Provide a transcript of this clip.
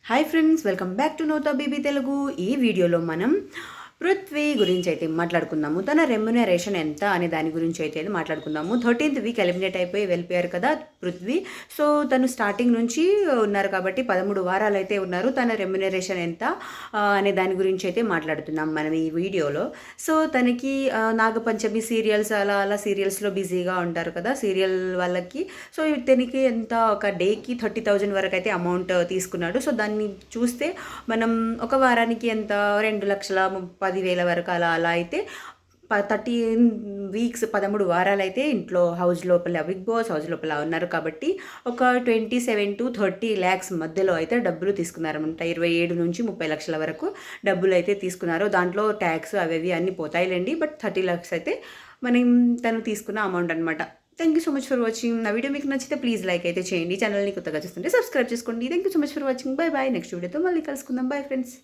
Hi friends, welcome back to Notha baby Telugu. ఈ వీడియోలో మనం పృథ్వీ గురించి అయితే మాట్లాడుకుందాము. తన రెమ్యునరేషన్ ఎంత అనే దాని గురించి అయితే మాట్లాడుకుందాము. 13th వీక్ ఎలిమినేట్ అయిపోయి వెళ్ళిపోయారు కదా పృథ్వీ. సో తను స్టార్టింగ్ నుంచి ఉన్నారు కాబట్టి 13 వారాలు అయితే ఉన్నారు. తన రెమ్యునరేషన్ ఎంత అనే దాని గురించి అయితే మాట్లాడుతున్నాం మనం ఈ వీడియోలో. సో తనకి నాగపంచమి సీరియల్స్ అలా అలా సీరియల్స్లో బిజీగా ఉంటారు కదా సీరియల్ వాళ్ళకి. సో ఇతనికి ఎంత ఒక డేకి 30,000 వరకు అయితే అమౌంట్ తీసుకున్నాడు. సో దాన్ని చూస్తే మనం ఒక వారానికి ఎంత 2,10,000 వరకు అలా అలా అయితే 13 వీక్స్ 13 వారాలు అయితే ఇంట్లో హౌస్ లోపల బిగ్ బాస్ హౌస్ లోపల ఉన్నారు కాబట్టి ఒక 27 to 30 lakhs మధ్యలో అయితే డబ్బులు తీసుకున్నారనమాట. 27 నుంచి 30 లక్షల వరకు డబ్బులు అయితే తీసుకున్నారు. దాంట్లో ట్యాక్స్ అవి అన్నీ పోతాయిలేండి. బట్ 30 lakhs అయితే మనం తను తీసుకున్న అమౌంట్ అనమాట. Thank you so much for watching. నా వీడియో మీకు నచ్చితే ప్లీజ్ లైక్ అయితే చేయండి. ఛానల్ని కొత్తగా చూస్తుంటే సబ్స్క్రైబ్ చేసుకోండి. Thank you so much for watching. Bye bye. Next వీడియోతో మళ్ళీ కలుసుకుందాం. Bye friends.